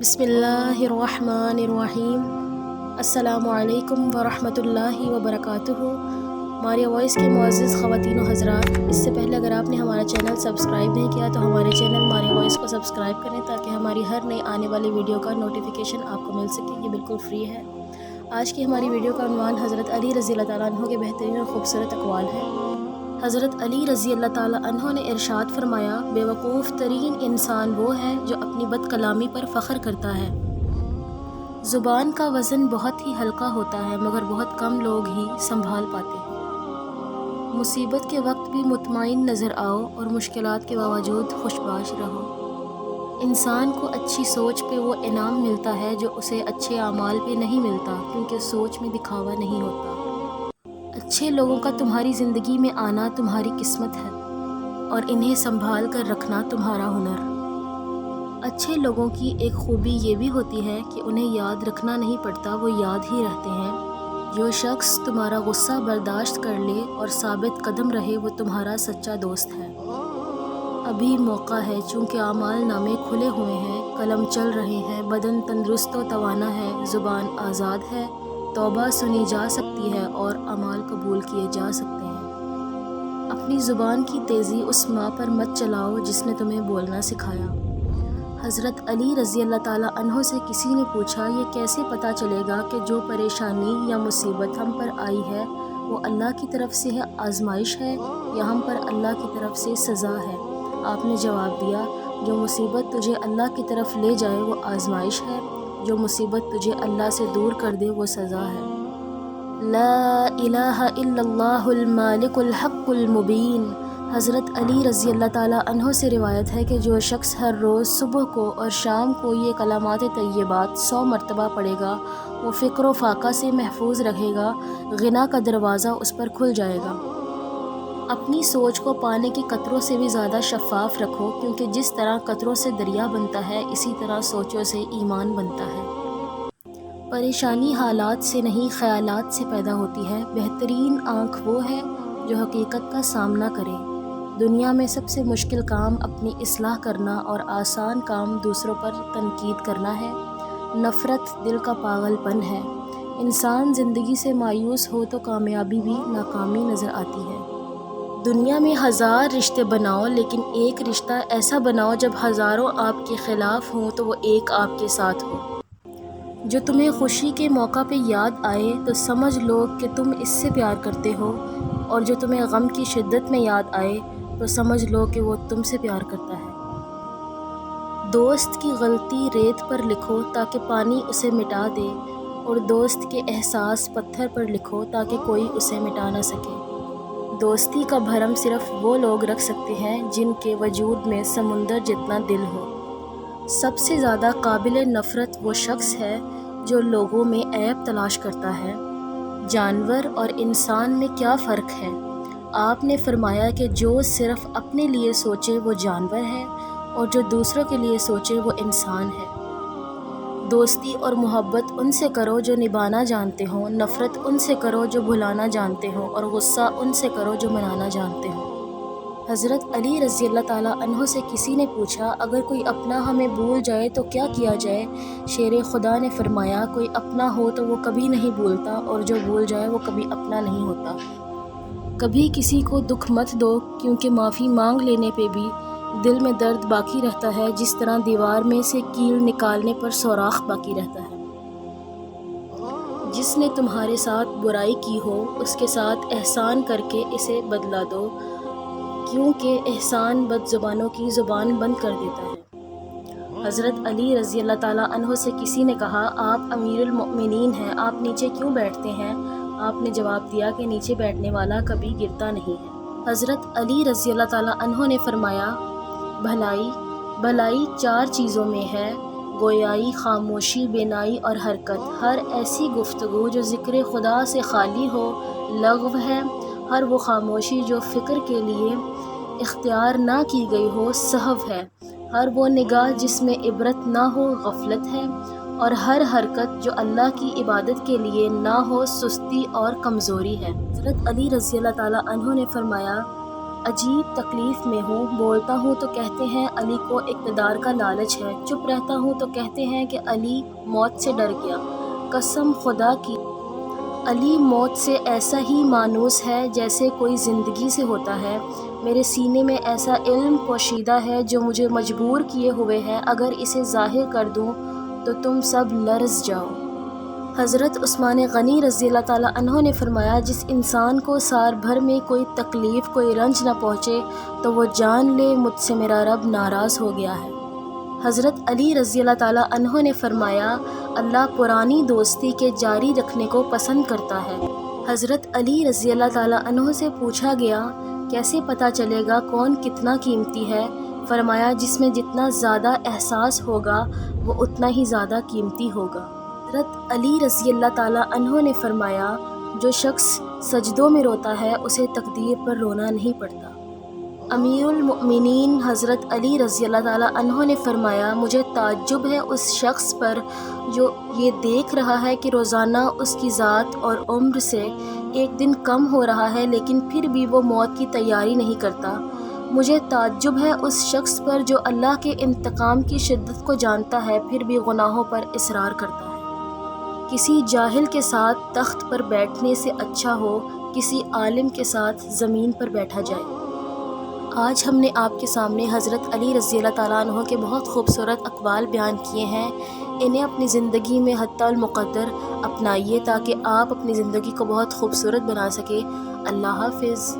بسم اللہ الرحمن الرحیم۔ السلام علیکم ورحمۃ اللہ وبرکاتہ۔ ماریا وائس کے معزز خواتین و حضرات، اس سے پہلے اگر آپ نے ہمارا چینل سبسکرائب نہیں کیا تو ہمارے چینل ماریا وائس کو سبسکرائب کریں تاکہ ہماری ہر نئی آنے والی ویڈیو کا نوٹیفیکیشن آپ کو مل سکے۔ یہ بالکل فری ہے۔ آج کی ہماری ویڈیو کا عنوان حضرت علی رضی اللہ تعالیٰ عنہ کے بہترین اور خوبصورت اقوال ہے۔ حضرت علی رضی اللہ تعالیٰ عنہ نے ارشاد فرمایا، بے وقوف ترین انسان وہ ہے جو اپنی بد کلامی پر فخر کرتا ہے۔ زبان کا وزن بہت ہی ہلکا ہوتا ہے مگر بہت کم لوگ ہی سنبھال پاتے ہیں۔ مصیبت کے وقت بھی مطمئن نظر آؤ اور مشکلات کے باوجود خوشباش رہو۔ انسان کو اچھی سوچ پہ وہ انعام ملتا ہے جو اسے اچھے اعمال پہ نہیں ملتا، کیونکہ سوچ میں دکھاوا نہیں ہوتا۔ اچھے لوگوں کا تمہاری زندگی میں آنا تمہاری قسمت ہے اور انہیں سنبھال کر رکھنا تمہارا ہنر۔ اچھے لوگوں کی ایک خوبی یہ بھی ہوتی ہے کہ انہیں یاد رکھنا نہیں پڑتا، وہ یاد ہی رہتے ہیں۔ جو شخص تمہارا غصہ برداشت کر لے اور ثابت قدم رہے وہ تمہارا سچا دوست ہے۔ ابھی موقع ہے، چونکہ اعمال نامے کھلے ہوئے ہیں، قلم چل رہے ہیں، بدن تندرست و توانا ہے، زبان آزاد ہے، توبہ سنی جا سکتی ہے اور اعمال قبول کیے جا سکتے ہیں۔ اپنی زبان کی تیزی اس ماں پر مت چلاؤ جس نے تمہیں بولنا سکھایا۔ حضرت علی رضی اللہ تعالیٰ عنہ سے کسی نے پوچھا، یہ کیسے پتہ چلے گا کہ جو پریشانی یا مصیبت ہم پر آئی ہے وہ اللہ کی طرف سے آزمائش ہے یا ہم پر اللہ کی طرف سے سزا ہے؟ آپ نے جواب دیا، جو مصیبت تجھے اللہ کی طرف لے جائے وہ آزمائش ہے، جو مصیبت تجھے اللہ سے دور کر دے وہ سزا ہے۔ لا الہ الا اللہ المالک الحق المبین۔ حضرت علی رضی اللہ تعالیٰ عنہ سے روایت ہے کہ جو شخص ہر روز صبح کو اور شام کو یہ کلمات طیبات 100 مرتبہ پڑھے گا وہ فقر و فاقہ سے محفوظ رہے گا، غنا کا دروازہ اس پر کھل جائے گا۔ اپنی سوچ کو پانی کے قطروں سے بھی زیادہ شفاف رکھو، کیونکہ جس طرح قطروں سے دریا بنتا ہے اسی طرح سوچوں سے ایمان بنتا ہے۔ پریشانی حالات سے نہیں خیالات سے پیدا ہوتی ہے۔ بہترین آنکھ وہ ہے جو حقیقت کا سامنا کرے۔ دنیا میں سب سے مشکل کام اپنی اصلاح کرنا اور آسان کام دوسروں پر تنقید کرنا ہے۔ نفرت دل کا پاگل پن ہے۔ انسان زندگی سے مایوس ہو تو کامیابی بھی ناکامی نظر آتی ہے۔ دنیا میں 1000 رشتے بناؤ لیکن ایک رشتہ ایسا بناؤ جب ہزاروں آپ کے خلاف ہوں تو وہ ایک آپ کے ساتھ ہو۔ جو تمہیں خوشی کے موقع پہ یاد آئے تو سمجھ لو کہ تم اس سے پیار کرتے ہو، اور جو تمہیں غم کی شدت میں یاد آئے تو سمجھ لو کہ وہ تم سے پیار کرتا ہے۔ دوست کی غلطی ریت پر لکھو تاکہ پانی اسے مٹا دے، اور دوست کے احساس پتھر پر لکھو تاکہ کوئی اسے مٹا نہ سکے۔ دوستی کا بھرم صرف وہ لوگ رکھ سکتے ہیں جن کے وجود میں سمندر جتنا دل ہو۔ سب سے زیادہ قابل نفرت وہ شخص ہے جو لوگوں میں عیب تلاش کرتا ہے۔ جانور اور انسان میں کیا فرق ہے؟ آپ نے فرمایا کہ جو صرف اپنے لیے سوچے وہ جانور ہے اور جو دوسروں کے لیے سوچے وہ انسان ہے۔ دوستی اور محبت ان سے کرو جو نبھانا جانتے ہوں، نفرت ان سے کرو جو بھلانا جانتے ہوں، اور غصہ ان سے کرو جو منانا جانتے ہوں۔ حضرت علی رضی اللہ تعالیٰ عنہ سے کسی نے پوچھا، اگر کوئی اپنا ہمیں بھول جائے تو کیا کیا جائے؟ شیر خدا نے فرمایا، کوئی اپنا ہو تو وہ کبھی نہیں بھولتا، اور جو بھول جائے وہ کبھی اپنا نہیں ہوتا۔ کبھی کسی کو دکھ مت دو، کیونکہ معافی مانگ لینے پہ بھی دل میں درد باقی رہتا ہے، جس طرح دیوار میں سے کیل نکالنے پر سوراخ باقی رہتا ہے۔ جس نے تمہارے ساتھ برائی کی ہو اس کے ساتھ احسان کر کے اسے بدلا دو، کیونکہ احسان بد زبانوں کی زبان بند کر دیتا ہے۔ حضرت علی رضی اللہ تعالیٰ عنہ سے کسی نے کہا، آپ امیر المؤمنین ہیں، آپ نیچے کیوں بیٹھتے ہیں؟ آپ نے جواب دیا کہ نیچے بیٹھنے والا کبھی گرتا نہیں ہے۔ حضرت علی رضی اللہ تعالیٰ عنہ نے فرمایا، بھلائی 4 چیزوں میں ہے، گویائی، خاموشی، بینائی اور حرکت۔ ہر ایسی گفتگو جو ذکر خدا سے خالی ہو لغو ہے، ہر وہ خاموشی جو فکر کے لیے اختیار نہ کی گئی ہو سہو ہے، ہر وہ نگاہ جس میں عبرت نہ ہو غفلت ہے، اور ہر حرکت جو اللہ کی عبادت کے لیے نہ ہو سستی اور کمزوری ہے۔ حضرت علی رضی اللہ تعالیٰ عنہ نے فرمایا، عجیب تکلیف میں ہوں، بولتا ہوں تو کہتے ہیں علی کو اقتدار کا لالچ ہے، چپ رہتا ہوں تو کہتے ہیں کہ علی موت سے ڈر گیا۔ قسم خدا کی علی موت سے ایسا ہی مانوس ہے جیسے کوئی زندگی سے ہوتا ہے۔ میرے سینے میں ایسا علم پوشیدہ ہے جو مجھے مجبور کیے ہوئے ہے، اگر اسے ظاہر کر دوں تو تم سب لرز جاؤ۔ حضرت عثمان غنی رضی اللہ تعالیٰ عنہ نے فرمایا، جس انسان کو سال بھر میں کوئی تکلیف، کوئی رنج نہ پہنچے تو وہ جان لے مجھ سے میرا رب ناراض ہو گیا ہے۔ حضرت علی رضی اللہ تعالیٰ عنہ نے فرمایا، اللہ پرانی دوستی کے جاری رکھنے کو پسند کرتا ہے۔ حضرت علی رضی اللہ تعالیٰ عنہ سے پوچھا گیا، کیسے پتہ چلے گا کون کتنا قیمتی ہے؟ فرمایا، جس میں جتنا زیادہ احساس ہوگا وہ اتنا ہی زیادہ قیمتی ہوگا۔ حضرت علی رضی اللہ تعالیٰ عنہ نے فرمایا، جو شخص سجدوں میں روتا ہے اسے تقدیر پر رونا نہیں پڑتا۔ امیر المؤمنین حضرت علی رضی اللہ تعالیٰ عنہ نے فرمایا، مجھے تعجب ہے اس شخص پر جو یہ دیکھ رہا ہے کہ روزانہ اس کی ذات اور عمر سے ایک دن کم ہو رہا ہے لیکن پھر بھی وہ موت کی تیاری نہیں کرتا۔ مجھے تعجب ہے اس شخص پر جو اللہ کے انتقام کی شدت کو جانتا ہے پھر بھی گناہوں پر اصرار کرتا ہے۔ کسی جاہل کے ساتھ تخت پر بیٹھنے سے اچھا ہو کسی عالم کے ساتھ زمین پر بیٹھا جائے۔ آج ہم نے آپ کے سامنے حضرت علی رضی اللہ تعالیٰ عنہ کے بہت خوبصورت اقوال بیان کیے ہیں۔ انہیں اپنی زندگی میں حتی المقدر اپنائیے تاکہ آپ اپنی زندگی کو بہت خوبصورت بنا سکیں۔ اللہ حافظ۔